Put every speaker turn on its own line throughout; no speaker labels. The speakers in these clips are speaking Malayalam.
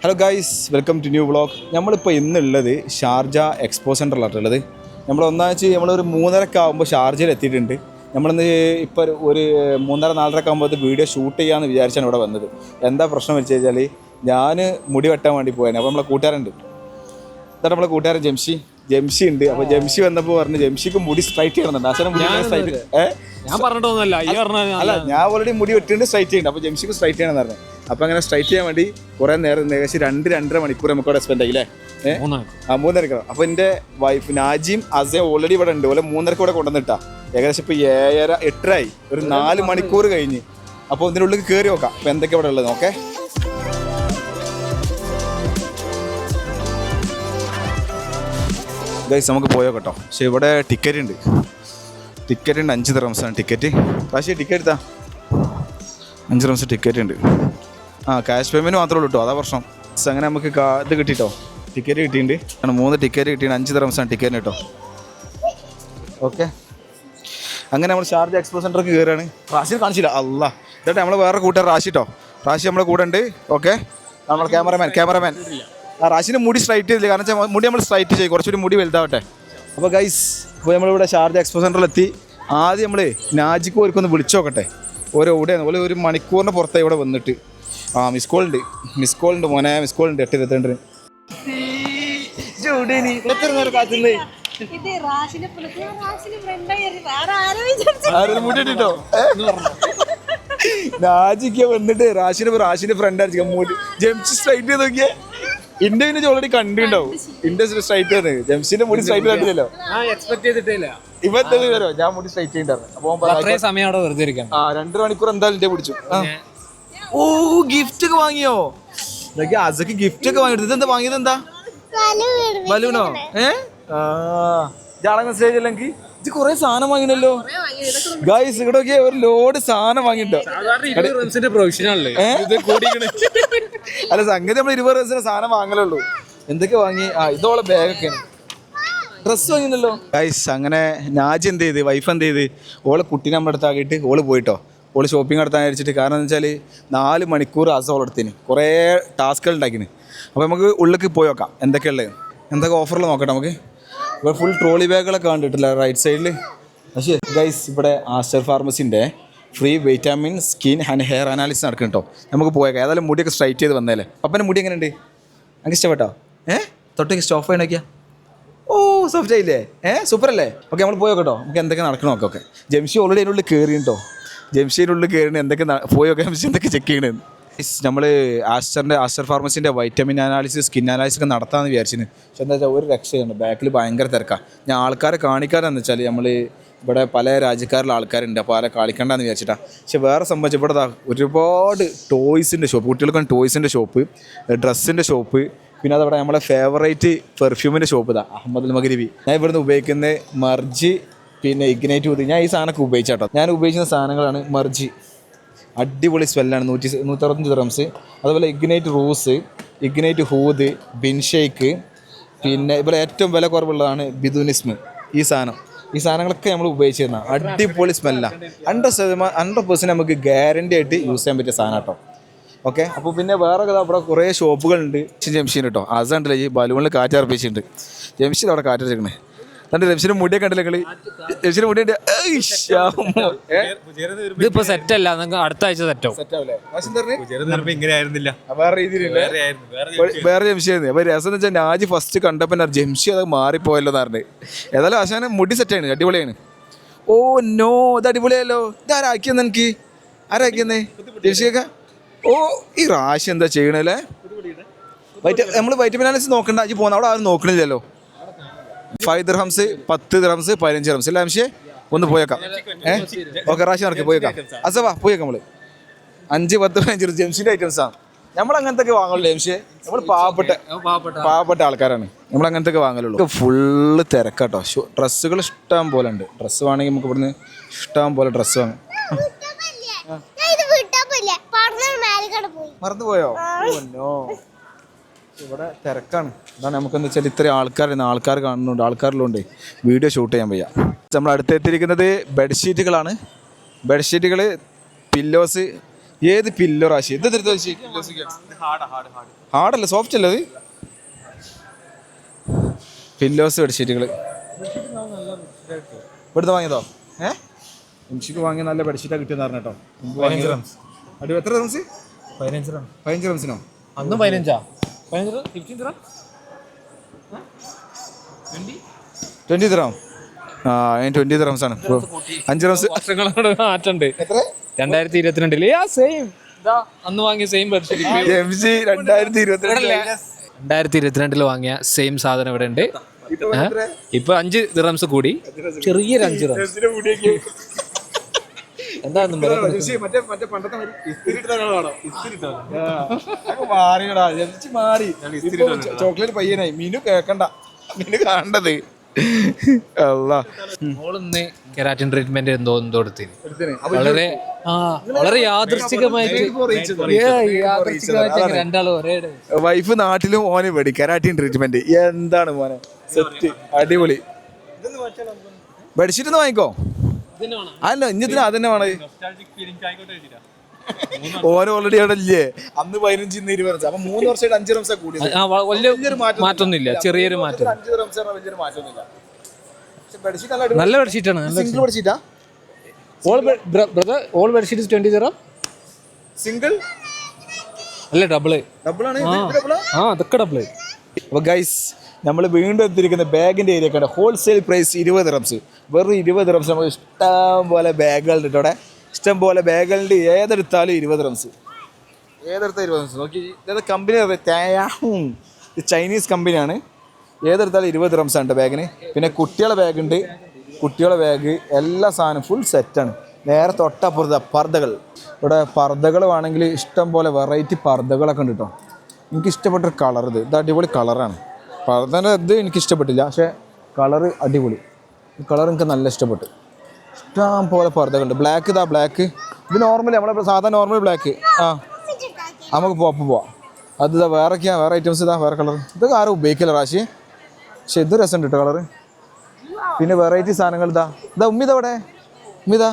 Hello guys, welcome to new vlog. നമ്മളിപ്പോൾ ഇന്നുള്ളത് ഷാർജ എക്സ്പോ സെൻറ്ററിലാട്ടുള്ളത്. നമ്മൾ ഒന്നാഴ്ച നമ്മളൊരു 3:30 ആകുമ്പോൾ ഷാർജയിൽ എത്തിയിട്ടുണ്ട്. നമ്മളിന്ന് ഇപ്പോൾ ഒരു 3:30-4:30 ആകുമ്പോൾ വീഡിയോ ഷൂട്ട് ചെയ്യാമെന്ന് വിചാരിച്ചാണ് ഇവിടെ വന്നത്. എന്താ പ്രശ്നം വെച്ച് കഴിഞ്ഞാൽ ഞാൻ മുടി വെട്ടാൻ വേണ്ടി പോയത്. അപ്പോൾ നമ്മളെ കൂട്ടുകാരുണ്ട്, എന്നിട്ട് നമ്മളെ കൂട്ടുകാരൻ ജംഷി ഉണ്ട്. അപ്പോൾ ജംഷി വന്നപ്പോൾ പറഞ്ഞു ജംഷിക്ക് മുടി സ്ട്രൈറ്റ് ചെയ്യണമെന്നുണ്ട്. അച്ഛനും മുടി സ്ട്രൈറ്റ് അല്ല, ഞാൻ ഓൾറെഡി മുടി വെട്ടിണ്ട് സ്ട്രൈറ്റ് ചെയ്യുന്നുണ്ട്. അപ്പോൾ ജംഷിക്ക് സ്ട്രൈറ്റ് ചെയ്യണമെന്ന് പറഞ്ഞു. അപ്പോൾ അങ്ങനെ സ്ട്രൈറ്റ് ചെയ്യാൻ വേണ്ടി കുറേ നേരം ഏകദേശം 2-2.5 മണിക്കൂർ നമുക്ക് ഇവിടെ സ്പെൻഡ് ആയില്ലേ. 3:30. അപ്പോൾ എൻ്റെ വൈഫ് നാജിയും അസയും ഓൾറെഡി ഇവിടെ ഉണ്ട്. ഓലെ 3:30 ഇവിടെ കൊണ്ടുവന്നിട്ടാ. ഏകദേശം ഇപ്പോൾ 7:30-8 ഒരു 4 മണിക്കൂർ കഴിഞ്ഞ്. അപ്പോൾ ഇതിനുള്ളിൽ കയറി നോക്കാം അപ്പോൾ എന്തൊക്കെ ഇവിടെ ഉള്ളത്. ഓക്കെ, ഗൈസ് നമുക്ക് പോയോ കേട്ടോ. പക്ഷേ ഇവിടെ ടിക്കറ്റ് ഉണ്ട് 5 ദിർഹംസാണ് ടിക്കറ്റ്. പക്ഷേ ടിക്കറ്റ് എടുത്താ 5 ദിർഹംസ് ടിക്കറ്റ് ഉണ്ട്. ക്യാഷ് പേയ്മെൻറ്റ് മാത്രമേ ഉള്ളൂ കേട്ടോ, അതാ പ്രശ്നം. അങ്ങനെ നമുക്ക് ഇത് കിട്ടിട്ടോ, ടിക്കറ്റ് കിട്ടിയിട്ടുണ്ട്. 3 ടിക്കറ്റ് കിട്ടിയിട്ട് 5 ദിർഹംസാണ് ടിക്കറ്റിന് കേട്ടോ. ഓക്കെ, അങ്ങനെ നമ്മൾ ഷാർജ എക്സ്പോ സെൻറ്ററിലേക്ക് കയറുകയാണ്. റാഷി കാണിച്ചില്ല അല്ല ഇതട്ടെ നമ്മളെ വേറെ കൂട്ടുകാർ റാഷി കേട്ടോ. റാഷി നമ്മളെ കൂടെ ഉണ്ട്. ഓക്കെ, നമ്മൾ ക്യാമറമാൻ റാഷിന് മുടി സ്ട്രൈറ്റ് ചെയ്തില്ല, കാരണം വെച്ചാൽ മുടി നമ്മൾ സ്ട്രൈറ്റ് ചെയ്യും, കുറച്ചുകൂടി മുടി വലുതാവട്ടെ. അപ്പോൾ ഗൈസ്, ഇപ്പോൾ നമ്മളിവിടെ ഷാർജ എക്സ്പോ സെൻറ്ററിലെത്തി. ആദ്യം നമ്മൾ നാജിക്ക് ഓർക്കൊന്ന് വിളിച്ചു നോക്കട്ടെ. ഓരോടെയാണ് പോലെ 1 മണിക്കൂറിന് പുറത്തായി ഇവിടെ വന്നിട്ട്. മിസ് കോൾ ഉണ്ട് മോനെ, മിസ് കോൾ ഉണ്ട് 8:22. നാജിക്ക് വന്നിട്ട് റാഷിന്റെ ഫ്രണ്ട് അടിച്ചു മുടി ജംഷി സ്ട്രൈറ്റ് ചെയ്ത് നോക്കിയേ. ഇന്റെ പിന്നെ ഓൾറെഡി കണ്ടിട്ടുണ്ടാവും. ഇന്റെ സ്ട്രൈറ്റ് ആണ്, ജംഷിന്റെ മുടി സ്ട്രൈറ്റ് കണ്ടില്ലല്ലോ. ഇവരോ ഞാൻ മുടി സ്ട്രൈറ്റ് ചെയ്തിട്ടുണ്ടായിരുന്നു. അപ്പൊ 2 മണിക്കൂർ എന്തായാലും ഇന്റെ പിടിച്ചു. ഓ, ഗിഫ്റ്റ് ഒക്കെ വാങ്ങിയോ? അസക്ക് ഗിഫ്റ്റ് ഒക്കെ വാങ്ങിട്ട്. ഇതെന്താ വാങ്ങിയത്? എന്താ ബലൂണോ? ജാള മെസ്സേജ് അല്ലെങ്കിൽ ഇത് കൊറേ സാധനം വാങ്ങിനല്ലോ ഗൈസ്. ഇവിടെ ഒരു ലോഡ് സാധനം വാങ്ങിട്ടോ. അല്ല, സംഗതി നമ്മൾ 20 ദിവസത്തിന് സാധനം വാങ്ങലുള്ളൂ. എന്തൊക്കെ വാങ്ങി? ഇതോളെ ബാഗൊക്കെയാണ്. ഡ്രസ്സ് വാങ്ങിയല്ലോ ഗൈസ്. അങ്ങനെ നാജി എന്ത് ചെയ്ത്, വൈഫ് എന്ത് ചെയ്ത്, ഓളെ കുട്ടീനെ നമ്മുടെ അടുത്താക്കിയിട്ട് ഓള് പോയിട്ടോ. ഓള് ഷോപ്പിംഗ് നടത്താൻ അയച്ചിട്ട്. കാരണം എന്ന് വെച്ചാൽ 4 മണിക്കൂർ ഓളെടുത്തിന് കുറേ ടാസ്കുകൾ ഉണ്ടാക്കിന്. അപ്പോൾ നമുക്ക് ഉള്ളിലേക്ക് പോയി നോക്കാം എന്തൊക്കെയുള്ളത്, എന്തൊക്കെ ഓഫറിൽ നോക്കട്ടെ നമുക്ക്. ഇവിടെ ഫുൾ ട്രോളി ബാഗുകളൊക്കെ കണ്ടിട്ടില്ല റൈറ്റ് സൈഡിൽ. പക്ഷേ ഗൈസ്, ഇവിടെ ആസ്റ്റർ ഫാർമസിൻ്റെ free vitamin skin and hair analysis നടക്കും കേട്ടോ. നമുക്ക് പോയേക്കാം. ഏതായാലും മുടിയൊക്കെ സ്ട്രൈറ്റ് ചെയ്ത് വന്നേലേ. അപ്പൻ്റെ മുടി എങ്ങനെയുണ്ട്? എനിക്ക് ഇഷ്ടപ്പെട്ടോ? തൊട്ടേക്ക് സ്റ്റോഫ് ആയി നോക്കിയാ. ഓ, സോഫ്റ്റ് ആയില്ലേ? സൂപ്പർ അല്ലേ? ഓക്കെ, നമ്മൾ പോയോ കേട്ടോ. നമുക്ക് എന്തൊക്കെ നടക്കണം നോക്കാം. ഓക്കെ, ജംഷി ഓൾറെഡി അതിനുള്ളിൽ കയറി കേട്ടോ. ജംഷിയുടെ കയറി എന്തൊക്കെ പോയൊക്കെ ജംഷി എന്തൊക്കെ ചെക്ക് ചെയ്യണത്. നമ്മൾ ആസ്റ്റർ ഫാർമസിൻ്റെ വൈറ്റമിൻ അനാലിസിസ് സ്കിൻ അനാലിസിസ് ഒക്കെ നടത്താമെന്ന് വിചാരിച്ചിന്. പക്ഷെ എന്താ വെച്ചാൽ ഒരു രക്ഷയുണ്ട്, ബാക്കിൽ ഭയങ്കര തിരക്കാണ്. ഞാൻ ആൾക്കാരെ കാണിക്കാനെന്ന് വെച്ചാൽ നമ്മൾ ഇവിടെ പല രാജ്യക്കാരിലുള്ള ആൾക്കാരുണ്ട്, അപ്പോൾ ആരെ കാണിക്കണ്ടെന്ന് വിചാരിച്ചിട്ടാണ്. പക്ഷെ വേറെ സംബന്ധിച്ച് ഇവിടെ ഒരുപാട് ടോയ്സിൻ്റെ ഷോപ്പ്, കുട്ടികൾക്കാണ് ടോയ്സിൻ്റെ ഷോപ്പ്, ഡ്രസ്സിൻ്റെ ഷോപ്പ്, പിന്നെ അതവിടെ നമ്മളെ ഫേവറേറ്റ് പെർഫ്യൂമിൻ്റെ ഷോപ്പ് ഇതാ അഹമ്മദുൽ മഗ്രിബി. ഞാൻ ഇവിടുന്ന് ഉപയോഗിക്കുന്ന മർജി, പിന്നെ ഇഗ്നൈറ്റ് ഊതി. ഞാൻ ഈ സാധനമൊക്കെ ഉപയോഗിച്ചാട്ടോ. ഞാൻ ഉപയോഗിക്കുന്ന സാധനങ്ങളാണ് മർജി, അടിപൊളി സ്മെല്ലാണ്. 165 ദിർഹംസ്. അതുപോലെ ഇഗ്നൈറ്റ് റൂസ്, ഇഗ്നൈറ്റ് ഹൂദ്, ബിൻഷേക്ക്, പിന്നെ ഇവിടെ ഏറ്റവും വില കുറവുള്ളതാണ് ബിദുനിസ്മ്. ഈ സാധനങ്ങളൊക്കെ നമ്മൾ ഉപയോഗിച്ചിരുന്ന അടിപൊളി സ്മെല്ലാണ്. 100% നമുക്ക് ഗ്യാരണ്ടി ആയിട്ട് യൂസ് ചെയ്യാൻ പറ്റിയ സാധനം കേട്ടോ. ഓക്കെ, അപ്പോൾ പിന്നെ വേറെ അവിടെ കുറേ ഷോപ്പുകളുണ്ട്. ജംഷീൻ കേട്ടോ, അസുണ്ടല്ലേ ഈ ബലൂണിൽ കാറ്റർപ്പിച്ചിട്ടുണ്ട്. ജംഷീൻ അവിടെ കാറ്റടിക്കണേ. രംശിന്റെ മുടിയൊക്കെ കണ്ടില്ല കളി. രംശിന്റെ മുടിയുണ്ട്.
ഇതിപ്പോ സെറ്റ് അല്ല, അടുത്ത ആഴ്ച സെറ്റാവും.
വേറെ ജംഷിയായിരുന്നു. അപ്പൊ രസം എന്ന് വെച്ചാൽ നാജി ഫസ്റ്റ് കണ്ടപ്പോ ജംഷി അത് മാറിപ്പോയല്ലോ എന്ന്. ഏതായാലും ആശാന് മുടി സെറ്റാണ്, അടിപൊളിയാണ്. ഓ നോ, ഇത് അടിപൊളിയല്ലോ. ഇത് ആരാക്കിയെന്ന് എനിക്ക് ആരാക്കിയെന്നേ ജംഷിയൊക്കെ. ഓ, ഈ റാശി എന്താ ചെയ്യണല്ലേ? നമ്മൾ വൈറ്റമിൻ അനാലിസിസ് നോക്കണ്ട, അജി പോകുന്ന അവിടെ ആരും നോക്കണില്ലല്ലോ. 5 ദിർഹംസ്, 10 ദിർഹംസ്, 15 ദിർഹംസ് അല്ലേ അംശേ? ഒന്ന് പോയേക്കാം. ഓക്കെ, റാഷി നടക്കി പോയേക്കാം. അസവാ പോയേക്കാം. നമ്മൾ 5, 10, 15 ജംഷിൻ്റെ ഐറ്റംസാണ്. നമ്മൾ അങ്ങനത്തെ വാങ്ങുള്ളൂ ജംഷേ. നമ്മൾ പാവപ്പെട്ട ആൾക്കാരാണ്, നമ്മൾ അങ്ങനത്തെ വാങ്ങലുള്ളൂ. ഫുള്ള് തിരക്കാട്ടോ. ഡ്രസ്സുകൾ ഇഷ്ടം പോലെ ഉണ്ട്. ഡ്രസ്സ് വേണമെങ്കിൽ നമുക്ക് ഇവിടുന്ന് ഇഷ്ടം പോലെ ഡ്രസ്സ് വാങ്ങും. മറന്നുപോയോ? ഇവിടെ തിരക്കാണ്. അതാണ് നമുക്കെന്ന് വെച്ചാൽ ഇത്രയും ആൾക്കാർ കാണുന്നുണ്ട്. ആൾക്കാരിലുണ്ട് വീഡിയോ ഷൂട്ട് ചെയ്യാൻ വയ്യ. നമ്മൾ അടുത്തെത്തിയിരിക്കുന്നത് ബെഡ്ഷീറ്റുകളാണ്. ബെഡ്ഷീറ്റുകൾ പില്ലോസ്. ഏത് പില്ലോ റാശി? ഇത് എടുത്ത് വെച്ച് ഹാർഡല്ല, സോഫ്റ്റ് അല്ലേ അത്? പില്ലോസ് ബെഡ്ഷീറ്റുകൾ ഇവിടുത്തെ വാങ്ങിയതോ? എനിക്ക് വാങ്ങിയ നല്ല ബെഡ്ഷീറ്റാണ് കിട്ടിയെന്ന് പറഞ്ഞു കേട്ടോ. അടി എത്ര റംസ്? 15 റംസിനോ?
അന്ന് 15
20 ദിർഹം. 20 ദിർഹംസ് ആണ്. 5 റംസ്
വർഷങ്ങളോട് മാറ്റുണ്ട്. 2022 സെയിം അന്ന് വാങ്ങിയ സെയിം ബെഡ്ഷീറ്റ് 2022 വാങ്ങിയ സെയിം സാധനം ഇവിടെ ഉണ്ട്. ഇപ്പൊ 5 ദിർഹംസ് കൂടി, ചെറിയൊരു 5 ദിർഹംസ്. എന്താണെന്നും
ചോക്ലേറ്റ് പയ്യനായി. മീനു കേക്കണ്ട, മീനു കാണണ്ടത്.
മോളിന്ന് കെരാറ്റിൻ ട്രീറ്റ്മെന്റ് എന്തോ എടുത്തിന്. വളരെ യാദൃശ്ചികമായിട്ട് രണ്ടാളും ഒരേ
വൈഫ് നാട്ടിലും ഓന് വേടി കെരാറ്റിൻ ട്രീറ്റ്മെന്റ്. എന്താണ് മോനെ സെറ്റ്, അടിപൊളി. ബെഡ്ഷീറ്റ് ഒന്ന് വാങ്ങിക്കോ. അല്ല ഇഞ്ഞത്തിന് അതന്നെ വേണേ. ഓന് ഓൾറെഡി അവിടെ ഇല്ലേ? അന്ന് 15 ഇന്ന് 20. അപ്പൊ 3 വർഷമായിട്ട് 5 റംസാ കൂടിയത്.
വലിയൊരു മാറ്റമൊന്നുമില്ല, ചെറിയൊരു മാറ്റം.
5 റംസാണ് വലിയൊരു മാറ്റമൊന്നുമില്ല.
നല്ല ബെഡ്ഷീറ്റാണ്.
സിംഗിൾ ബെഡ്ഷീറ്റാ?
ഓൾ ബെഡ്ഷീറ്റ് 20 ദിർഹം.
സിംഗിൾ
അല്ല ഡബിള്.
ഡബിളാണ്.
അതൊക്കെ ഡബിള്.
അപ്പൊ ഗൈസ് നമ്മൾ വീണ്ടും എത്തിയിരിക്കുന്ന ബാഗിന്റെ ഏരിയ ഒക്കെ ഹോൾസെയിൽ പ്രൈസ് 20 റംസ്. വെറും 20 റംസ് നമുക്ക് ഇഷ്ടം പോലെ ബാഗുകളുണ്ട് ഇവിടെ. ഇഷ്ടം പോലെ ബാഗുകളുണ്ട്. ഏതെടുത്താലും 20 റംസ്. ഏതെടുത്താൽ 20 റംസ്. നോക്കി ഇതേത് കമ്പനി? ഇത് ചൈനീസ് കമ്പനിയാണ്. ഏതെടുത്താലും 20 റംസ് ഉണ്ട് ബാഗിന്. പിന്നെ കുട്ടികളെ ബാഗുണ്ട്. കുട്ടികളെ ബാഗ് എല്ലാ സാധനം ഫുൾ സെറ്റാണ്. നേരെ തൊട്ടപ്പുറത്ത് പർദ്ദകൾ. ഇവിടെ പർദ്ദകൾ വേണമെങ്കിൽ ഇഷ്ടം പോലെ വെറൈറ്റി പർദ്ദകളൊക്കെ ഉണ്ട് കേട്ടോ. എനിക്ക് ഇഷ്ടപ്പെട്ടൊരു കളർ ഇത് അടിപൊളി കളറാണ്. പർദ്ദൻ്റെ ഇത് എനിക്ക് ഇഷ്ടപ്പെട്ടില്ല, പക്ഷേ കളറ് അടിപൊളി. ഈ കളർ എനിക്ക് നല്ല ഇഷ്ടപ്പെട്ടു. ഇഷ്ടം പോലെ പർദ്ദകളുണ്ട്. ബ്ലാക്ക് ഇതാ ബ്ലാക്ക്. ഇത് നോർമലി നമ്മളെ സാധാരണ നോർമൽ ബ്ലാക്ക്. നമുക്ക് പോവാം. അത് ഇതാ വേറെ ഐറ്റംസ്. ഇതാ വേറെ കളർ. ഇതൊക്കെ ആരും ഉപയോഗിക്കില്ല റാശി, പക്ഷെ ഇത് രസമുണ്ട് കേട്ടോ കളറ്. പിന്നെ വെറൈറ്റി സാധനങ്ങൾ ഇതാ ഉമ്മിത ഇവിടെ. ഉമ്മിത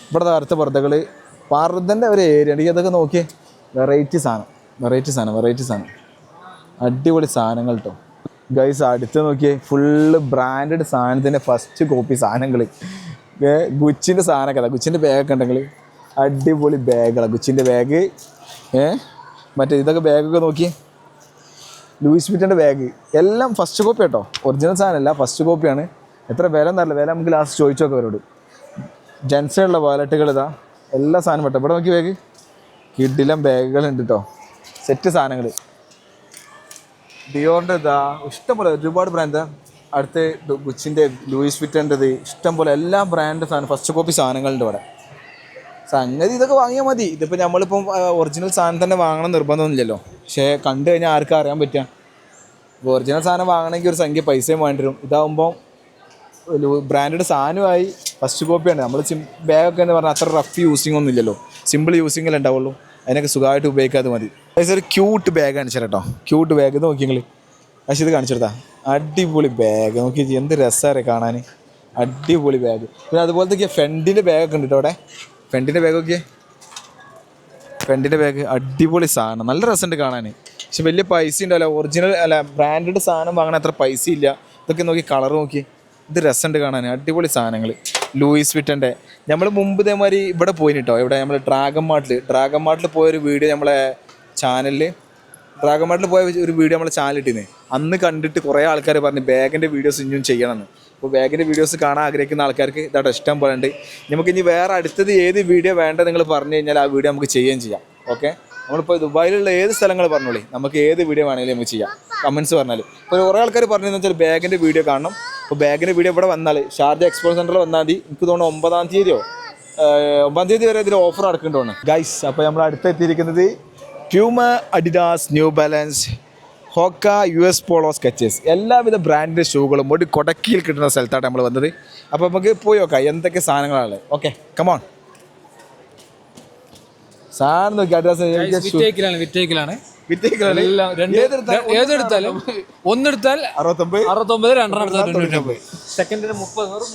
ഇവിടെ അടുത്ത പർദ്ദകൾ. പർദ്ദൻ്റെ ഒരു ഏരിയ ഉണ്ട്. ഇതൊക്കെ നോക്കിയേ. വെറൈറ്റി സാധനം. അടിപൊളി സാധനങ്ങൾ കേട്ടോ ഗൈസ്. അടുത്ത് നോക്കിയേ, ഫുള്ള് ബ്രാൻഡഡ് സാധനത്തിൻ്റെ ഫസ്റ്റ് കോപ്പി സാധനങ്ങൾ. ഗുച്ചിൻ്റെ സാധനമൊക്കെ അതാ. ഗുച്ചിൻ്റെ ബാഗൊക്കെ ഉണ്ടെങ്കിൽ അടിപൊളി ബാഗുകളാണ്. ഗുച്ചിൻ്റെ ബാഗ്. മറ്റേ ഇതൊക്കെ ബാഗൊക്കെ നോക്കി. ലൂയിസ് വിറ്റൻ്റെ ബാഗ് എല്ലാം ഫസ്റ്റ് കോപ്പി കേട്ടോ. ഒറിജിനൽ സാധനമല്ല, ഫസ്റ്റ് കോപ്പിയാണ്. എത്ര വില എന്നറിയില്ല. വില നമുക്ക് ലാസ്റ്റ് ചോദിച്ചോക്കെ അവരോട്. ജെൻസിനുള്ള വാലറ്റുകൾ ഇതാ എല്ലാ സാധനം പെട്ടോ. ഇവിടെ നോക്കി ബാഗ്. കിഡിലും ബാഗുകളുണ്ട് കേട്ടോ. സെറ്റ് സാധനങ്ങൾ. ഡിയോറിൻ്റെ ഇതാ ഇഷ്ടംപോലെ ഒരുപാട് ബ്രാൻഡ്. അടുത്ത് ഗുച്ചിൻ്റെ, ലൂയിസ് വിറ്റൻ്റെത് ഇഷ്ടംപോലെ എല്ലാ ബ്രാൻഡ് സാധനം ഫസ്റ്റ് കോപ്പി സാധനങ്ങളുണ്ട് ഇവിടെ. സംഗതി ഇതൊക്കെ വാങ്ങിയാൽ മതി. ഇതിപ്പോൾ നമ്മളിപ്പം ഒറിജിനൽ സാധനം തന്നെ വാങ്ങണം നിർബന്ധമൊന്നുമില്ലല്ലോ. പക്ഷേ കണ്ടു കഴിഞ്ഞാൽ ആർക്കും അറിയാൻ പറ്റുക. ഇപ്പോൾ ഒറിജിനൽ സാധനം വാങ്ങണമെങ്കിൽ ഒരു സംഖ്യ പൈസയും വേണ്ടി വരും. ഇതാകുമ്പോൾ ബ്രാൻഡഡ് സാധനമായി ഫസ്റ്റ് കോപ്പിയാണ്. നമ്മൾ ബാഗൊക്കെ എന്ന് പറഞ്ഞാൽ അത്ര റഫ് യൂസിങ് ഒന്നും ഇല്ലല്ലോ. സിമ്പിൾ യൂസിങ്ങിൽ ഉണ്ടാവുള്ളൂ. അതിനൊക്കെ സുഖമായിട്ട് ഉപയോഗിക്കാതെ മതി. ഒരു ക്യൂട്ട് ബാഗ് കാണിച്ചു കേട്ടോ. ക്യൂട്ട് ബാഗ് ഇത് നോക്കി നിങ്ങൾ. പക്ഷേ ഇത് കാണിച്ചെടുത്താ അടിപൊളി ബാഗ്. നോക്കി എന്ത് രസമാണ് കാണാൻ. അടിപൊളി ബാഗ്. പിന്നെ അതുപോലത്തെ ഫെൻഡിൻ്റെ ബാഗൊക്കെ ഉണ്ട് കേട്ടോ അവിടെ. ഫെൻഡിൻ്റെ ബാഗ് അടിപൊളി സാധനം. നല്ല രസമുണ്ട് കാണാൻ. പക്ഷെ വലിയ പൈസ ഉണ്ടാവില്ല. ഒറിജിനൽ അല്ല ബ്രാൻഡഡ് സാധനം വാങ്ങാൻ അത്ര പൈസ ഇല്ല. ഇതൊക്കെ നോക്കി കളർ നോക്കി. ഇത് രസമുണ്ട് കാണാൻ. അടിപൊളി സാധനങ്ങൾ. ലൂയിസ് വിറ്റൻ്റെ നമ്മൾ മുമ്പ് ഇതേമാതിരി ഇവിടെ പോയിന് കേട്ടോ. ഇവിടെ നമ്മൾ ഡ്രാഗൺ മാർട്ടിൽ പോയൊരു വീഡിയോ നമ്മളെ ചാനലിൽ പോയ ഒരു വീഡിയോ നമ്മളെ ചാനലിട്ടിരുന്നേ. അന്ന് കണ്ടിട്ട് കുറേ ആൾക്കാർ പറഞ്ഞു ബാഗിൻ്റെ വീഡിയോസ് ഇനിയും ചെയ്യണമെന്ന്. അപ്പോൾ ബാഗിൻ്റെ വീഡിയോസ് കാണാൻ ആഗ്രഹിക്കുന്ന ആൾക്കാർക്ക് ഇതായിട്ട് ഇഷ്ടം പോലെ ഉണ്ട്. നമുക്ക് ഇനി വേറെ അടുത്തത് ഏത് വീഡിയോ വേണ്ടത് നിങ്ങൾ പറഞ്ഞു കഴിഞ്ഞാൽ ആ വീഡിയോ നമുക്ക് ചെയ്യുകയും ചെയ്യാം. ഓക്കെ, നമ്മളിപ്പോൾ ദുബായിലുള്ള ഏത് സ്ഥലങ്ങൾ പറഞ്ഞോളി, നമുക്ക് ഏത് വീഡിയോ വേണമെങ്കിലും നമുക്ക് ചെയ്യാം. കമൻറ്റ്സ് പറഞ്ഞാൽ. ഇപ്പോൾ കുറേ ആൾക്കാർ പറഞ്ഞതെന്ന് വെച്ചാൽ ബാഗിൻ്റെ വീഡിയോ കാണണം. അപ്പോൾ ബാഗിൻ്റെ വീഡിയോ ഇവിടെ വന്നാൽ ഷാർജ എക്സ്പോ സെൻറ്ററിൽ വന്നാൽ മതി. എനിക്ക് തോന്നുന്നു 9-ാം തീയതിയോ 9-ാം തീയതി വരെ ഇതിൽ ഓഫർ നടക്കുന്നുണ്ടോണ് ഗൈസ്. അപ്പോൾ നമ്മൾ അടുത്തെത്തിയിരിക്കുന്നത് Puma, Adidas, New Balance, Hoka, US Polo, Skechers എല്ലാവിധ ബ്രാൻഡിൻ്റെ ഷൂകളും ഒരു കൊടക്കിയിൽ കിട്ടുന്ന സ്ഥലത്താണ് നമ്മൾ വന്നത്. അപ്പോൾ നമുക്ക് പോയി നോക്കാം എന്തൊക്കെ സാധനങ്ങളാണ്. Okay come on. സാധനം നോക്കി അഡിഡാസ്
ഏതെടുത്താലും ഒന്നെടുത്താൽ
69,
69, രണ്ടെണ്ണം എടുത്താൽ 99, സെക്കൻഡിന് 30.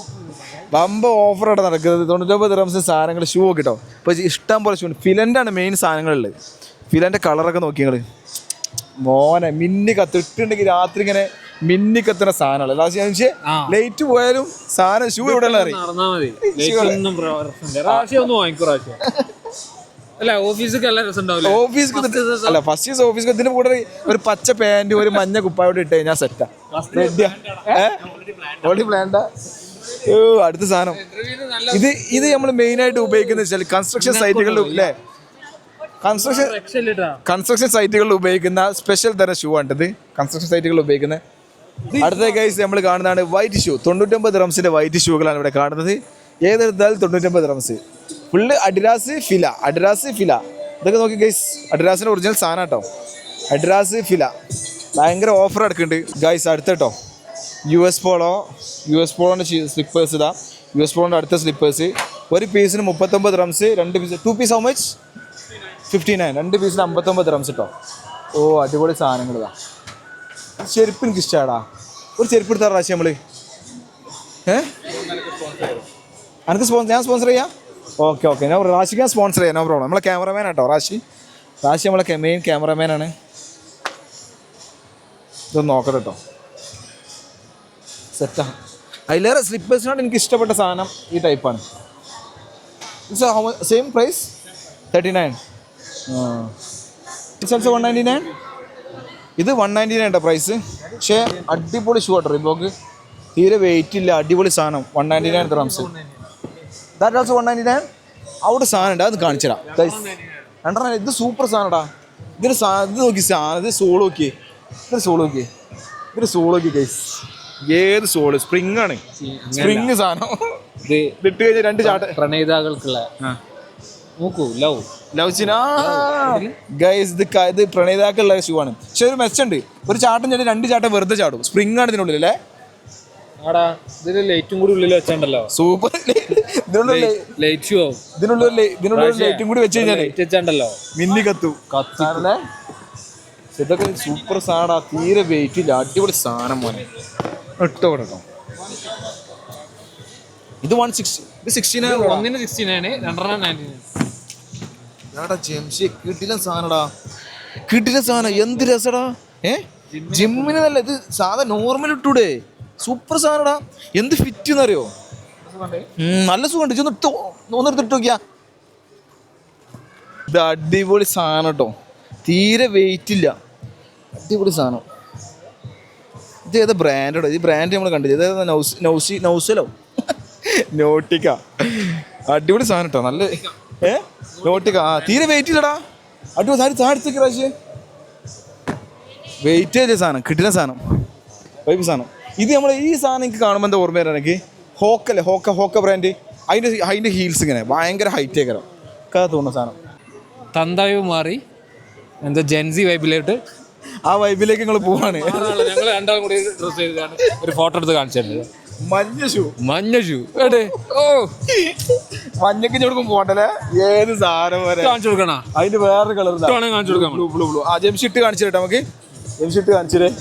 ബമ്പ ഓഫർ അവിടെ നടക്കുന്നത് 99 ദിർഹംസ് സാധനങ്ങൾ ഷൂ ഒക്കെ കേട്ടോ. ഇപ്പോൾ ഇഷ്ടം പോലെ ഷൂ ഉണ്ട്. ഫിലൻ്റാണ് മെയിൻ സാധനങ്ങളുള്ളത്. ഫിലൻ്റെ കളറൊക്കെ നോക്കി നിങ്ങൾ മോനെ മിന്നി കത്തിട്ടുണ്ടെങ്കിൽ രാത്രി ഇങ്ങനെ മിന്നി കത്തുന്ന സാധനമാണ്. ലാസ്റ്റ് ലൈറ്റ് പോയാലും സാധനം ഷൂ ഇവിടെ ഉള്ള അറിയാം. അല്ല ഫസ്റ്റ് ഓഫീസ് ഇതിന് കൂടെ ഒരു പച്ച പാൻറ് ഒരു മഞ്ഞ കുപ്പായോട് ഇട്ട് കഴിഞ്ഞാൽ സെറ്റാ ഓൾറെഡി പ്ലാൻഡാ. അടുത്ത സാധനം ഇത് നമ്മൾ മെയിനായിട്ട് ഉപയോഗിക്കുന്നത് വെച്ചാൽ കൺസ്ട്രക്ഷൻ സൈറ്റുകളിൽ അല്ലേ, കൺസ്ട്രക്ഷൻ സൈറ്റുകളിൽ ഉപയോഗിക്കുന്ന സ്പെഷ്യൽ തരം ഷൂ ആണിത്. കൺസ്ട്രക്ഷൻ സൈറ്റുകളിൽ ഉപയോഗിക്കുന്ന അടുത്ത കേസ് നമ്മൾ കാണുന്നതാണ് വൈറ്റ് ഷൂ. 99 ദിർഹംസിന്റെ വൈറ്റ് ഷൂകളാണ് ഇവിടെ കാണുന്നത്. ഏതെടുത്താലും 99 ദിർഹംസ്. Full Adidas Fila. ഇതൊക്കെ നോക്കി ഗൈസ്, അഡിഡാസിന്റെ ഒറിജിനൽ സാധനം കേട്ടോ. അഡിഡാസ് ഫില ഭയങ്കര ഓഫർ എടുക്കുന്നുണ്ട് ഗൈസ്. അടുത്ത കേട്ടോ US പോളോന്റെ സ്ലിപ്പേഴ്സ് ഇതാ. US പോളോന്റെ അടുത്ത സ്ലിപ്പേഴ്സ് ഒരു പീസിന് 39 dirhams. 2 piece 2 piece how much 59. 2 പീസിന് 59 ദിർഹംസ് കേട്ടോ. ഓ അടിപൊളി സാധനങ്ങൾ ഇതാ. ചെരുപ്പ് എനിക്ക് ഇഷ്ടമാടാ. ഒരു ചെരുപ്പ് എടുത്താ റാശി നമ്മള് എനിക്ക് ഞാൻ സ്പോൺസർ ചെയ്യാം. ഓക്കെ ഞാൻ റാഷിക്ക് ഞാൻ സ്പോൺസർ ചെയ്യാം, നോ പ്രോബ്ലം. നമ്മളെ ക്യാമറമാൻ ആട്ടോ റാഷി നമ്മളെ മെയിൻ ക്യാമറമാനാണ്. ഇതൊന്ന് നോക്കട്ടെ കേട്ടോ, സെറ്റാണ്. അതിലേറെ സ്ലിപ്പേഴ്സിനോട് എനിക്ക് ഇഷ്ടപ്പെട്ട സാധനം ഈ ടൈപ്പാണ്. Same price 39. It's also 199. ഇത് 199 കേട്ടോ പ്രൈസ്. പക്ഷേ അടിപൊളി ഷൂ കേട്ടോ. റിബോക്ക് തീരെ വെയിറ്റ് ഇല്ല, അടിപൊളി സാധനം. 199 ദിർഹംസ്. That also 199. അവിടെ സാധനം ഉണ്ട്, അത് കാണിച്ചുതരാം. രണ്ടെണ്ണം ഇത് സൂപ്പർ സാധനടാ. ഇത് നോക്കി സാധനം. ഇത് സോൾ നോക്കി, ഗൈസ്. ഏത് സോള് സ്പ്രിങ് ആണ്, സ്പ്രിങ് സാധനം. ഇട്ട് കഴിഞ്ഞാൽ 2 ചാട്ട
പ്രണയിതാക്കൾക്കുള്ള
ഗൈസ്. ഇത് പ്രണയിതാക്കുള്ള ഷൂ ആണ്. പക്ഷെ ഒരു മെച്ചുണ്ട്, ഒരു ചാട്ടം ചാടി 2 ചാട്ടം വെറുതെ ചാടും. സ്പ്രിങ് ആണ് ഇതിനുള്ളിൽ അല്ലേ.
ലൈറ്റും കൂടി ഉള്ളിൽ വെച്ചാണ്ടല്ലോ
സൂപ്പർ. ഇതിനുള്ളിൽ ലൈറ്റും കൂടി വെച്ച് കഴിഞ്ഞാലോ മിന്നി കത്തു. ഇതൊക്കെ സൂപ്പർ സാധനടാ. തീരെ വെയിറ്റ് ഇല്ല, അടിപൊളി സാധനം മോനെ. ഇട്ടോ കേട്ടോ. ഇത് 160. ഇത് 69.
ഒന്നിന് 69, 2
ജംഷി കിട്ടില്ല സാധനടാ, കിട്ടില്ല സാധനം. എന്ത് രസടാ. ജിമ്മിന് നല്ല. ഇത് സാധാ നോർമൽ ഇട്ടൂടെ. സൂപ്പർ സാധനടാ. എന്ത് ഫിറ്റ് എന്നറിയോ, നല്ല സുഖമുണ്ട്. ഒന്നെടുത്തിട്ട് നോക്കിയാ. ഇത് അടിപൊളി സാധനം കേട്ടോ. തീരെ വെയിറ്റ് ഇല്ല, അടിപൊളി സാധനം. ഇത് ഏതാ ബ്രാൻഡോ? ഈ ബ്രാൻഡ് നമ്മൾ കണ്ടില്ല. ഇതേതാ? നൗസലോ നോട്ടിക്ക. അടിപൊളി സാധനം കേട്ടോ. നല്ല നോട്ടിക്ക. തീരെ വെയിറ്റ് ഇല്ലടാ. അടിപൊളി താഴ്ത്തേക്ക് പ്രാവശ്യം വെയിറ്റ് ചെയ്ത സാധനം, കിട്ടുന്ന സാധനം, വൈബ് സാധനം. ഇത് നമ്മൾ ഈ സാധനം എനിക്ക് കാണുമ്പോൾ എന്താ ഓർമ്മ വരാൻ എനിക്ക് ഹോക്കല്ലേ, ഹോക്ക ബ്രാൻഡ്. അതിൻ്റെ ഹീൽസ് ഇങ്ങനെ ഭയങ്കര ഹൈറ്റ് ആക്കരം ഒക്കെ തോന്നുന്ന സാധനം.
തന്താവ് മാറി എന്താ ജെൻസി വൈബിലോട്ട്,
ആ വൈബിലേക്ക് നിങ്ങൾ പോവാണ്.
ഞങ്ങൾ രണ്ടാളും കൂടി ഡ്രസ് ചെയ്താണ് ഒരു ഫോട്ടോ എടുത്ത് കാണിച്ചിട്ടുണ്ട്.
മഞ്ഞ ഷൂ ഓ മഞ്ഞക്ക് കൊടുക്കും പോകണ്ടല്ലേ. ഏത് സാധനം വരെ
കാണിച്ചു കൊടുക്കണ.
അതിന്റെ വേറെ കളർ
കാണിച്ചു കൊടുക്കാം.
ബ്ലൂ. ആ ജംഷിട്ട് കാണിച്ചിട്ട് നമുക്ക് ജംഷിട്ട് കാണിച്ചിട്ടേ.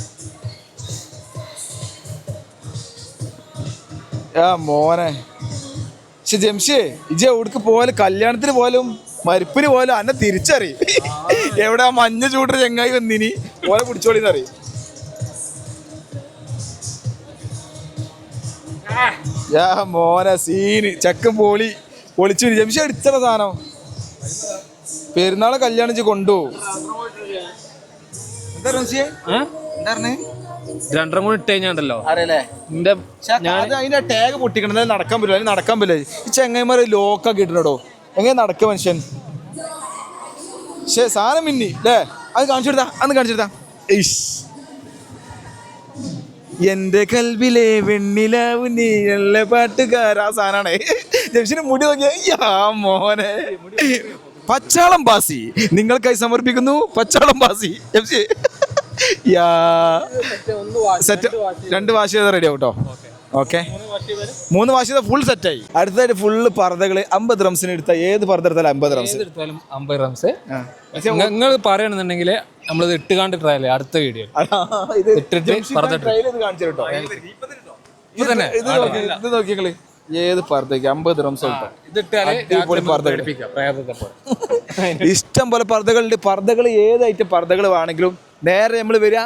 മോനെ പക്ഷെ ജംഷേ ഇജ എവിടേക്ക് പോയാലും, കല്യാണത്തിന് പോയാലും മരിപ്പിന് പോയാലും അന്നെ തിരിച്ചറിയും. എവിടെ ആ മഞ്ഞ ചൂട്ടർ ചെങ്ങായി വന്നിനി പോലെ പിടിച്ചോളിന്നറിയും. മോനെ സീന് ചക്കൻ പൊളിച്ചു. ജംഷി അടിച്ചട സാധനം. പെരുന്നാളെ കല്യാണിച്ച് കൊണ്ടുപോകും. എന്താ റംസിയെ എന്താ
രണ്ടെണ്ണം കൂടി ഇട്ട് കഴിഞ്ഞാണ്ടല്ലോ
അറിയല്ലേ. അതിന്റെ ടാഗ് പൊട്ടിക്കണം, നടക്കാൻ പറ്റില്ല. അതിന് നടക്കാൻ പറ്റില്ല. ഈ ചെങ്ങന്മാരെ ലോക്കൊക്കെ ഇട്ടിട്ടോ. എങ്ങനെ നടക്കുക മനുഷ്യൻ. പക്ഷെ സാധനം മിന്നി അല്ലേ. അത് കാണിച്ചെടുത്താ, അന്ന് കാണിച്ചെടുത്താ. എന്റെ കൽവിലെ വെണ്ണിലാവ് നീയല്ല പാട്ടുകാര. ആ സാധനമാണ്. ജംഷിന് മുടി നോക്കിയാ മോനെ. പച്ചാളം ബാസി നിങ്ങൾക്കായി സമർപ്പിക്കുന്നു. പച്ചാളം ബാസി ജംഷി. സെറ്റ് 2 വാഷ് ചെയ്താൽ റെഡി ആവും കേട്ടോ. ഓക്കെ 3 വാഷ് ചെയ്താൽ ഫുൾ സെറ്റായി. അടുത്തായിട്ട് ഫുള്ള് പർദ്ദകള് 50 ദിർഹംസിന് എടുത്താൽ ഏത് പർദ്ദ എടുത്താലും 50 ദിർഹംസ്.
നിങ്ങൾ പറയണമെന്നുണ്ടെങ്കിൽ നമ്മളിത് ഇട്ടുകാണ്ട് ട്രയൽ അടുത്ത വീഡിയോ
ഇത് നോക്കിയാ ഏത് പർദ്ദയ്ക്ക് 50 ദിറംസ് കിട്ടും. അടിപൊളി പർദ്ദകൾ. ഇഷ്ടം പോലെ പർദ്ദകളുണ്ട്. പർദ്ദകൾ ഏത് ഐറ്റം പർദ്ദകൾ വേണമെങ്കിലും നേരെ നമ്മൾ വരിക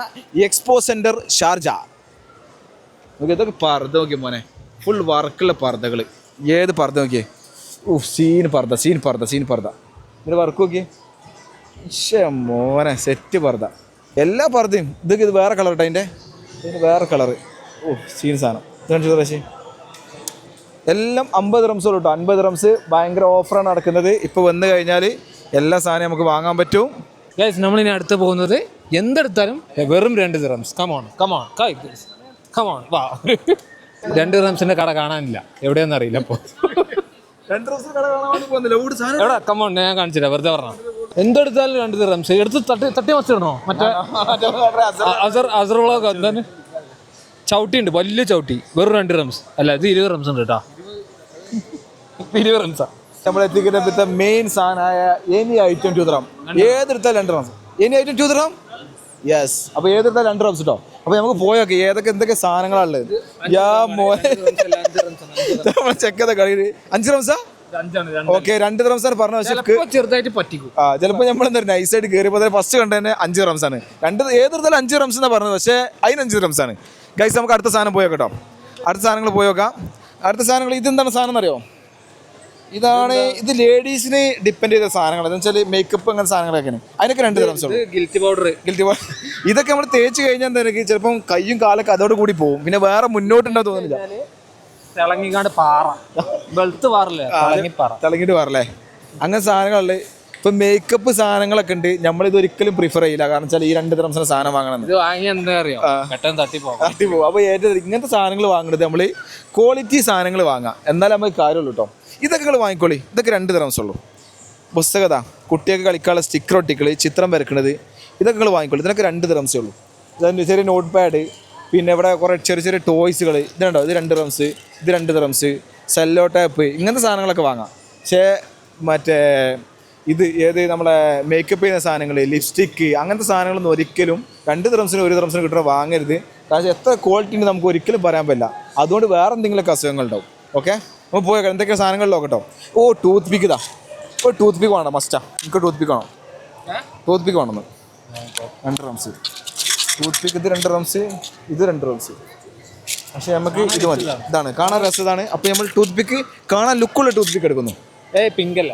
എക്സ്പോ സെന്റർ ഷാർജ. ഇതൊക്കെ പർദ്ദ നോക്കിയ മോനെ, ഫുൾ വർക്കുള്ള പർദ്ദകൾ. ഏത് പർദ്ദ നോക്കിയേ, സീൻ പർദ്ദ. ഇതിന് വർക്ക് നോക്കിയേ, മോനെ സെറ്റ് പർദ്ദ. എല്ലാ പർദ്ദയും ഇതൊക്കെ ഇത് വേറെ കളർ കേട്ടോ. ഇതിന് വേറെ കളറ്. സീൻ സാധനം. ഇത് പ്രാവശ്യം എല്ലാം 50 ദിറംസ് കേട്ടോ. 50 ദിറംസ് ഭയങ്കര ഓഫറാണ് നടക്കുന്നത്. ഇപ്പോൾ വന്നു കഴിഞ്ഞാൽ എല്ലാ സാധനവും നമുക്ക് വാങ്ങാൻ പറ്റും.
ഗൈസ് നമ്മളിനി അടുത്ത് പോകുന്നത് എന്തെടുത്താലും വെറും 2 ദിറംസ്. കമോൺ വാ. 2 ദിറംസിന്റെ കട കാണാനില്ല, എവിടെയൊന്നും അറിയില്ല. അപ്പോൾ എവിടെ കമോൺ ഞാൻ കാണിച്ചില്ല, വെറുതെ പറഞ്ഞ. എന്തെടുത്താലും 2 ദിറംസ്. എടുത്ത് തട്ടി മറിച്ചിടണോ? മറ്റേ അസറുകളൊക്കെ എന്താണ് ചവിട്ടി ഉണ്ട്, വലിയ ചവിട്ടി. വെറും 2 ദിറംസ്. അല്ല ഇത് 20 ദിറംസ് ഉണ്ട് കേട്ടോ. 20 ദിറംസാ
നമ്മൾ എത്തിക്കുന്ന മെയിൻ സാധനമായ എനി ഐറ്റം 2 ദിറം. ഏതെടുത്താൽ 2 ദിറം. എനി ഐറ്റം 2 ദിറം. യെസ്. അപ്പോൾ ഏതെടുത്താൽ 2 ദിറംസ് കേട്ടോ. അപ്പോൾ നമുക്ക് പോയൊക്കെ എന്തൊക്കെ സാധനങ്ങളാണുള്ളത്. ചെക്ക് ചെയ്ത കളി 5 ദിറംസാ. ഓക്കെ 2 ദിറംസാണ് പറഞ്ഞ. പക്ഷേ
ചെറുതായിട്ട് പറ്റിക്കും.
ചിലപ്പോൾ നമ്മൾ എന്താ നൈസായിട്ട് കയറിയപ്പോൾ ഫസ്റ്റ് കണ്ടു തന്നെ 5 ദിറംസാണ്. ഏതെടുത്താലും 5 ദിറംസ് എന്നാണ് പറഞ്ഞത്. പക്ഷേ അതിന് 5 ദിറംസാണ്. ഗൈസ് നമുക്ക് അടുത്ത സാധനം പോയോ കേട്ടോ. അടുത്ത സാധനങ്ങൾ പോയോക്കാം. അടുത്ത സാധനങ്ങൾ ഇതെന്താണ് സാധനം എന്നറിയോ? ഇത് ലേഡീസിന് ഡിപ്പെൻഡ് ചെയ്ത സാധനങ്ങൾ. എന്ന് വെച്ചാൽ മേക്കപ്പ് അങ്ങനെ സാധനങ്ങളൊക്കെയാണ്. അതിനൊക്കെ 2 ദിറംസ്.
Guilty powder.
ഇതൊക്കെ നമ്മൾ തേച്ച് കഴിഞ്ഞാൽ എന്തായാലും ചിലപ്പം കയ്യും കാലൊക്കെ അതോട് കൂടി പോകും. പിന്നെ വേറെ മുന്നോട്ടുണ്ടോ തോന്നുന്നില്ല.
തിളങ്ങിക്കാണ്ട് പാറ, വെളുത്ത് പാറല്ലേ,
തിളങ്ങിട്ട് പാറല്ലേ, അങ്ങനെ സാധനങ്ങളിൽ. ഇപ്പം മേക്കപ്പ് സാധനങ്ങളൊക്കെ ഉണ്ട്. നമ്മളിത് ഒരിക്കലും പ്രിഫർ ചെയ്യില്ല. കാരണം വെച്ചാൽ ഈ 2 ദിറംസിന് സാധനം വാങ്ങണം.
ഇത് വാങ്ങി എന്താ അറിയോ, പെട്ടെന്ന് തട്ടിപ്പോകും.
അപ്പോൾ ഏറ്റവും ഇങ്ങനത്തെ സാധനങ്ങൾ വാങ്ങുന്നത് നമ്മൾ ക്വാളിറ്റി സാധനങ്ങൾ വാങ്ങാം, എന്നാലും നമുക്ക് കാര്യമുള്ളൂ കേട്ടോ. ഇതൊക്കെ നിങ്ങൾ വാങ്ങിക്കോളി. ഇതൊക്കെ 2 ദിറംസ് ഉള്ളൂ. പുസ്തകത, കുട്ടികൾക്ക് കളിക്കാനുള്ള സ്റ്റിക്കർ ഒട്ടിക്കൾ, ചിത്രം വരക്കുന്നത്, ഇതൊക്കെ നിങ്ങൾ വാങ്ങിക്കോളൂ. ഇതിനൊക്കെ 2 ദിറംസേ ഉള്ളൂ. ഇതുണ്ട് ചെറിയ നോട്ട് പാഡ്, പിന്നെ ഇവിടെ കുറേ ചെറിയ ടോയ്സുകൾ. ഇതുണ്ടോ, ഇത് 2 ദിറംസ്, ഇത് 2 ദിറംസ്. സെല്ലോ ടാപ്പ്, ഇങ്ങനത്തെ സാധനങ്ങളൊക്കെ വാങ്ങാം. പക്ഷേ മറ്റേ നമ്മളെ മേക്കപ്പ് ചെയ്യുന്ന സാധനങ്ങൾ, ലിപ്സ്റ്റിക്ക്, അങ്ങനത്തെ സാധനങ്ങളൊന്നും ഒരിക്കലും 2 ദിറംസിന് 1 ദിറംസിന് കിട്ടുന്ന വാങ്ങരുത്. കാരണം എത്ര ക്വാളിറ്റി ഉണ്ട് നമുക്ക് ഒരിക്കലും പറയാൻ പറ്റില്ല. അതുകൊണ്ട് വേറെ എന്തെങ്കിലുമൊക്കെ അസുഖങ്ങൾ ഉണ്ടാവും. ഓക്കെ, അപ്പോൾ പോയോ എന്തൊക്കെ സാധനങ്ങൾ നോക്കട്ടോ. ടൂത്ത് പിക്ക് ഇതാ. ടൂത്ത് പിക്ക് വേണം, മസ്റ്റാ. എനിക്ക് ടൂത്ത് പിക്ക് വേണം. ടൂത്ത് പിക്ക് വേണമെന്ന്. 2 ദിറംസ് ടൂത്ത് പിക്ക്. ഇത് 2 ദിറംസ്, ഇത് 2 ദിറംസ്. പക്ഷേ നമുക്ക് ഇത് മതി. ഇതാണ് കാണാൻ രസമാണ്. അപ്പോൾ നമ്മൾ ടൂത്ത് പിക്ക് കാണാൻ ലുക്കുള്ള ടൂത്ത് പിക്ക് എടുക്കുന്നു.
പിങ്ക് അല്ല,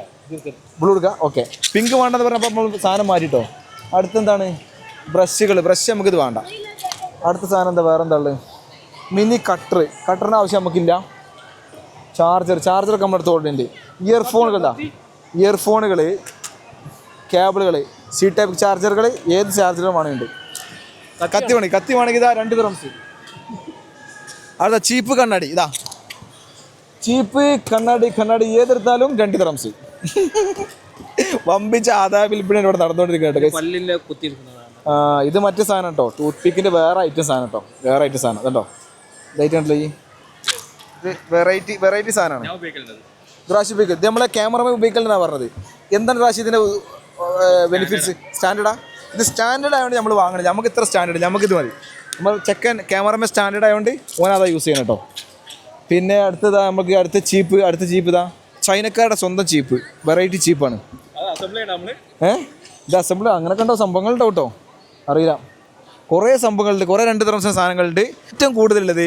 ബ്ലൂ എടുക്കുക. ഓക്കെ, പിങ്ക് വേണ്ടെന്ന് പറഞ്ഞപ്പോൾ നമ്മൾ സാധനം മാറ്റിട്ടോ. അടുത്തെന്താണ്? ബ്രഷ് നമുക്കിത് വേണ്ട. അടുത്ത സാധനം എന്താ, വേറെ എന്താ ഉള്ളത്? മിനി കട്ടറിന് ആവശ്യം നമുക്കില്ല. ചാർജറൊക്കെ നമ്മുടെ അടുത്ത് ഓടുന്നുണ്ട്. ഇയർഫോണുകൾ, കേബിളുകൾ, സി ടൈപ്പ് ചാർജറുകൾ, ഏത് ചാർജറും വേണമെന്നുണ്ട്. കത്തി വേണമെങ്കിൽ ഇതാ 2 ദിറംസ്. അടുത്ത ചീപ്പ് കണ്ണാടി. ഇതാ ചീപ്പ് കണ്ണാടി ഏതെടുത്താലും 2 ദിറംസ്. വമ്പിച്ച ആദായ വിൽപ്പന ഇവിടെ നടന്നുകൊണ്ടിരിക്കുന്നുണ്ട്. ഇത് മറ്റേ സാധനം കേട്ടോ, ടൂത്ത് പിക്കിൻ്റെ വേറെ ഐറ്റം സാധനം കേട്ടോ. വേറെ ഐറ്റം സാധനം കേട്ടോ. ഇതായിട്ട് ഉണ്ടല്ലോ, ഇത് വെറൈറ്റി സാധനമാണ്. റാഷി പിക്ക് ഇത് നമ്മളെ ക്യാമറമാൻ ഉപയോഗിക്കലെന്നാണ് പറഞ്ഞത്. എന്താണ് റാഷി ഇതിൻ്റെ ബെനിഫിറ്റ്സ്? സ്റ്റാൻഡേർഡാ? ഇത് സ്റ്റാൻഡേർഡ് ആയതുകൊണ്ട് നമ്മൾ വാങ്ങണം. നമുക്ക് ഇത്ര സ്റ്റാൻഡേർഡ്, നമുക്കിത് മതി. നമ്മൾ ക്യാമറമാൻ സ്റ്റാൻഡേർഡ് ആയതുകൊണ്ട് ഓനതാ യൂസ് ചെയ്യണം കേട്ടോ. പിന്നെ നമുക്ക് അടുത്ത ചീപ്പ് ഇതാ ചൈനക്കാരുടെ സ്വന്തം ചീപ്പ്, വെറൈറ്റി ചീപ്പാണ്. ഇത് അസംബിൾ അങ്ങനെയൊക്കെ ഉണ്ടോ സംഭവങ്ങളുണ്ടോ കേട്ടോ, അറിയില്ല. കുറേ സംഭവങ്ങളുണ്ട്, കുറേ 2 ദിറംസിന് സാധനങ്ങളുണ്ട്. ഏറ്റവും കൂടുതലുള്ളത്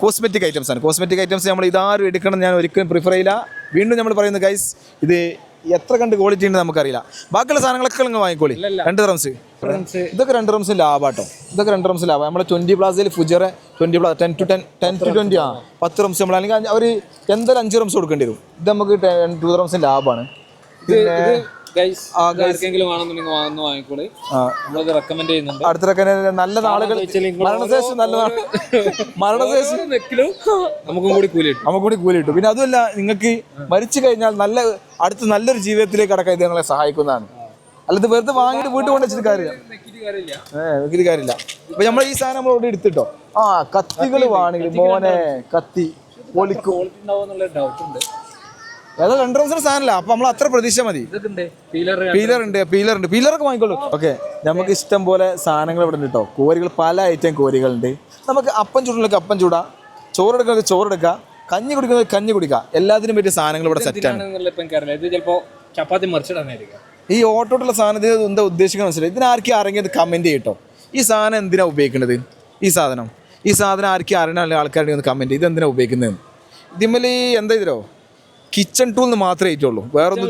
കോസ്മെറ്റിക് ഐറ്റംസ് ആണ്. കോസ്മെറ്റിക് ഐറ്റംസ് നമ്മൾ ഇതാരും എടുക്കണം ഞാൻ ഒരിക്കലും പ്രിഫർ ചെയ്യില്ല. വീണ്ടും നമ്മൾ പറയുന്നത് ഗൈസ്, ഇത് എത്ര കണ്ട് ക്വാളിറ്റി ഉണ്ട് നമുക്കറിയില്ല. ബാക്കിയുള്ള സാധനങ്ങളൊക്കെ നിങ്ങൾ വാങ്ങിക്കോളി. 2 ദിറംസ്. ഇതൊക്കെ 2 ദിറംസ് ലാഭാട്ടോ. ഇതൊക്കെ 2 ദിറംസ് ലാഭം. നമ്മളെ 20 പ്ലാസയിൽ ഫുജറെ 20 പ്ലാസ് 10 to 20 10 ദിറംസ് നമ്മൾ അല്ലെങ്കിൽ അവർ എന്തായാലും 5 ദിറംസ് കൊടുക്കേണ്ടി വരും. ഇത് നമുക്ക് 2 ദിറംസ് ലാഭമാണ്. പിന്നെ അടുത്ത നല്ല നാളുകൾ മരണശേഷം നമുക്കും കൂടി കൂലി കിട്ടും. പിന്നെ അതുമല്ല, നിങ്ങൾക്ക് മരിച്ചു കഴിഞ്ഞാൽ അടുത്ത നല്ലൊരു ജീവിതത്തിലേക്ക് കടക്കാൻ ഇത് നിങ്ങളെ സഹായിക്കുന്നതാണ്. അല്ലാതെ വെറുതെ വാങ്ങിയിട്ട് വീട്ടിൽ കൊണ്ടുവച്ചിട്ട് കാര്യമില്ല. ഇപ്പൊ നമ്മൾ ഈ സാധനം നമ്മളോട് എടുത്തിട്ടോ. കത്തികൾ വാണെങ്കിൽ മോനെ കത്തി പൊളിക്കും. ഏതാ 2 ദിറംസിന് സാധനമല്ല. അപ്പൊ നമ്മൾ അത്ര പ്രതീക്ഷ മതി. പീലറൊക്കെ വാങ്ങിക്കോളൂ. ഓക്കെ, നമുക്ക് ഇഷ്ടം പോലെ സാധനങ്ങൾ ഇവിടെ ഉണ്ട് കേട്ടോ. കോരികൾ പല ഐറ്റം കോരികളുണ്ട്. നമുക്ക് അപ്പം ചൂടുള്ളൊക്കെ അപ്പം ചൂടാം, ചോറെടുക്കുക ചോറെടുക്കുക, കഞ്ഞി കുടിക്കുന്നത് കഞ്ഞി കുടിക്കുക, എല്ലാത്തിനും പറ്റിയ സാധനങ്ങൾ ഇവിടെ സെറ്റാണ്.
ഇത് ചിലപ്പോ ചപ്പാത്തി മറിച്ചിടാനായിരിക്കും.
ഈ ഓട്ടോട്ടുള്ള സാധനം ഇത് എന്താ ഉദ്ദേശിക്കുന്നത് മനസ്സിലായി. ഇതിനാർക്കും അറിഞ്ഞത് കമൻറ്റ് ചെയ്യട്ടോ. ഈ സാധനം എന്തിനാണ് ഉപയോഗിക്കുന്നത്? ഈ സാധനം ആർക്കും അറിയണ ആൾക്കാരുടെ ഒന്ന് കമൻറ്റ് ഇത് എന്തിനാണ് ഉപയോഗിക്കുന്നത്? ഇതിമ്മൽ എന്താ ഇതിലോ കിച്ചൺ ടൂൾ എന്ന് മാത്രമേ ആയിട്ടുള്ളൂ, വേറൊന്നും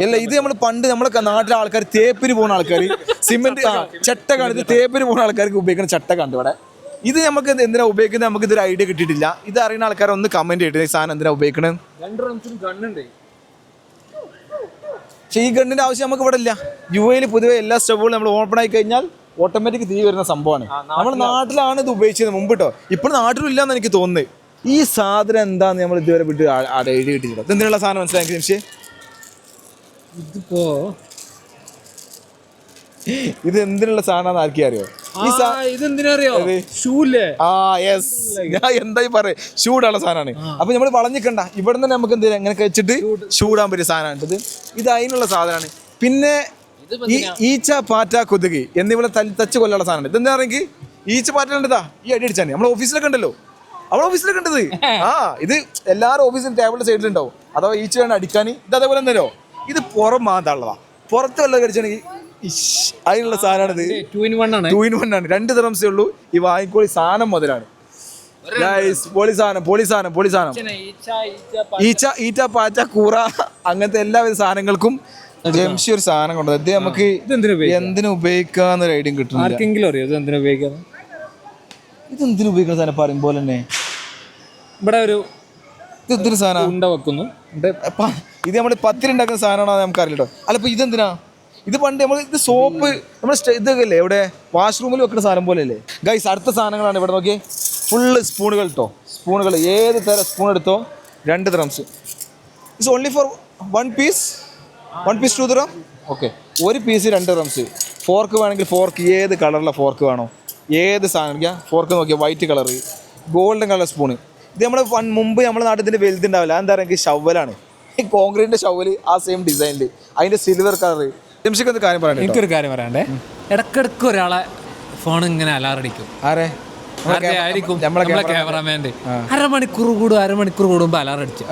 അല്ല. ഇത് നമ്മൾ പണ്ട് നമ്മളെ നാട്ടിലെ ആൾക്കാർ തേപ്പിന് പോകുന്ന ആൾക്കാർ സിമെന്റ് ചട്ടക്കാണ്, ഇത് തേപ്പിന് പോകുന്ന ആൾക്കാർക്ക് ഉപയോഗിക്കുന്ന ചട്ടക്കാണ് ഇവിടെ. ഇത് നമുക്ക് എന്തിനാ ഉപയോഗിക്കുന്നത് നമുക്ക് ഇതൊരു ഐഡിയ കിട്ടിയിട്ടില്ല. ഇത് അറിയുന്ന ആൾക്കാർ ഒന്ന് കമന്റ് ചെയ്തിട്ട് ഈ സാധനം എന്തിനാ ഉപയോഗിക്കണത്. പക്ഷേ ഈ ഗണ്ണിന്റെ ആവശ്യം നമുക്ക് ഇവിടെ ഇല്ല. UAE പൊതുവെ എല്ലാ സ്റ്റവുകളും നമ്മൾ ഓപ്പൺ ആയി കഴിഞ്ഞാൽ ഓട്ടോമാറ്റിക് തീ വരുന്ന സംഭവമാണ്. നമ്മുടെ നാട്ടിലാണ് ഇത് ഉപയോഗിച്ചത് മുമ്പ് കേട്ടോ, ഇപ്പോൾ നാട്ടിലും ഇല്ലാന്ന് എനിക്ക് തോന്നുന്നത്. ഈ സാധനം എന്താന്ന് നമ്മൾ ഇതുവരെ വിട്ട് എഴുതി കിട്ടിയിട്ടോ. ഇത് എന്തിനുള്ള സാധനം മനസ്സിലാക്കി നിമിഷേ?
ഇതിപ്പോ
ഇത് എന്തിനുള്ള സാധനം ആർക്കും അറിയോ? ഞാൻ എന്തായി പറയാ, ഷൂടാനുള്ള സാധനമാണ്. അപ്പൊ നമ്മൾ വളഞ്ഞിക്കണ്ട, ഇവിടെ തന്നെ നമുക്ക് എന്ത് എങ്ങനെ വെച്ചിട്ട് ഷൂടാൻ പറ്റിയ സാധനമാണ് ഇത് അതിനുള്ള സാധനമാണ്. പിന്നെ ഈ ഈച്ച, പാറ്റ, കൊതുക് എന്നിവ തച്ച് കൊല്ലുള്ള സാധനമാണ്. ഇതെന്താ പറയുക, ഈച്ച പാറ്റ കണ്ടതാ ഈ അടി അടിച്ചാണ് നമ്മളെ ഓഫീസിലൊക്കെ ഉണ്ടല്ലോ, അവിടെ ഓഫീസിലൊക്കെ ഉണ്ടത്. ഇത് എല്ലാവരും ഓഫീസിൽ ടേബിളിന്റെ സൈഡിലുണ്ടാവും. അഥവാ ഈച്ച വേണം അടിക്കാൻ. ഇത് അതേപോലെ എന്തോ ഇത് പുറം മാതാളവാ, പുറത്ത് വല്ലതും കടിച്ചാണെങ്കിൽ അതിനുള്ള സാധനമാണിത്. 2 in 1 ആണ്. 2 ദിറംസേ ഉള്ളൂ. ഈ വാങ്ങിക്കോളി സാധനം മുതലാണ്. പൊളി സാധനം. ഈച്ച, പാറ്റ, കൂറ അങ്ങനത്തെ എല്ലാവിധ സാധനങ്ങൾക്കും ജംഷി ഒരു സാധനം കൊണ്ടത്. ഇത് നമുക്ക് എന്തിനു ഉപയോഗിക്കാന്നൊരു ഐഡിയ കിട്ടുന്നില്ല. ഇതെന്തിനു ഉപയോഗിക്കുന്ന സാധനം പറയുമ്പോൾ തന്നെ
ഇവിടെ ഒരു
ഇതെന്തൊരു സാധനം
ഉണ്ട വെക്കുന്നു.
ഇത് നമ്മൾ പത്തിലുണ്ടാക്കുന്ന സാധനമാണോ നമുക്കറിയില്ലോ. അല്ല ഇപ്പൊ ഇതെന്തിനാ? ഇത് പണ്ട് നമ്മൾ ഇത് സോപ്പ് നമ്മൾ ഇതൊക്കെ അല്ലേ ഇവിടെ വാഷ്റൂമിൽ വെക്കുന്ന സാധനം പോലെ അല്ലേ ഗൈസ്. അടുത്ത സാധനങ്ങളാണ് ഇവിടെ നോക്കിയേ, ഫുള്ള് സ്പൂണുകൾ കേട്ടോ. സ്പൂണുകൾ ഏത് തരം സ്പൂൺ എടുത്തോ 2 dirhams. It's only for 1 piece 2 dirham. Okay, ഒരു പീസ് 2 ദിറംസ്. ഫോർക്ക് വേണമെങ്കിൽ ഫോർക്ക് ഏത് കളറിലെ ഫോർക്ക് വേണോ, ഏത് സാധനം ഫോർക്ക് നോക്കിയാൽ white colour, golden colour spoon. ഇത് നമ്മൾ മുമ്പ് നമ്മുടെ നാട്ടിൽ ഇതിൻ്റെ വലുതുണ്ടാവില്ല. എന്താ പറയുക, ഷവലാണ്. ഈ കോൺക്രീറ്റിൻ്റെ ഷവല് ആ സെയിം ഡിസൈനിൽ അതിൻ്റെ സിൽവർ കളർ. എനിക്കൊരു കാര്യം
പറയണ്ടേ, ഇടക്കിടക്ക് ഒരാളെ ഫോൺ ഇങ്ങനെ അലാറടിക്കും. ആയിരിക്കും നമ്മളെ ക്യാമറമാൻ്റെ. അരമണിക്കൂർ കൂടുമ്പോ അലാറം അടിച്ചു.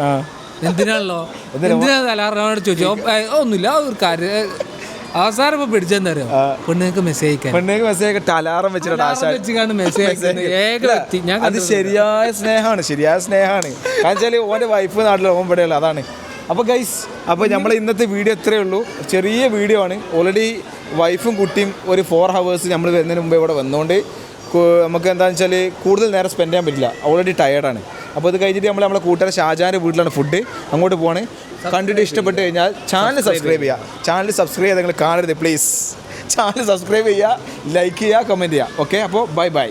എന്തിനാണല്ലോ അലാറം അടിച്ചു ചോദിച്ചോ? ഒന്നുമില്ല, ഒരു കാര്യം അവസാനം ഇപ്പൊ പിടിച്ചെന്താ അറിയോ, പെണ്ണുങ്ങൾക്ക് മെസ്സേജ് അയക്കാൻ അലാറം വെച്ചിട്ടാണ് മെസ്സേജ്. അത് ശരിയായ സ്നേഹമാണ്. കാരണം വെച്ചാൽ ഓൻ്റെ വൈഫ് നാട്ടിൽ ഓൻ ഇവിടെയുള്ള അതാണ്. അപ്പോൾ ഗൈസ്, അപ്പോൾ നമ്മൾ ഇന്നത്തെ വീഡിയോ ഇത്രയേ ഉള്ളൂ. ചെറിയ വീഡിയോ ആണ്. ഓൾറെഡി വൈഫും കുട്ടിയും ഒരു 4 hours നമ്മൾ വരുന്നതിന് മുമ്പ് ഇവിടെ വന്നുകൊണ്ട് നമുക്ക് എന്താണെന്ന് വെച്ചാൽ കൂടുതൽ നേരം സ്പെൻഡ് ചെയ്യാൻ പറ്റില്ല. ഓൾറെഡി ടയേർഡാണ്. അപ്പോൾ ഇത് കഴിഞ്ഞിട്ട് നമ്മളെ കൂട്ടുകാരെ ഷാജാൻ്റെ വീട്ടിലാണ് ഫുഡ്, അങ്ങോട്ട് പോവാണ്. കണ്ടിട്ട് ഇഷ്ടപ്പെട്ട് കഴിഞ്ഞാൽ ചാനൽ സബ്സ്ക്രൈബ് ചെയ്ത് നിങ്ങൾ കാണരുത് പ്ലീസ്. ചാനൽ സബ്സ്ക്രൈബ് ചെയ്യുക, ലൈക്ക് ചെയ്യുക, കമൻറ്റ് ചെയ്യുക. ഓക്കെ, അപ്പോൾ ബൈ.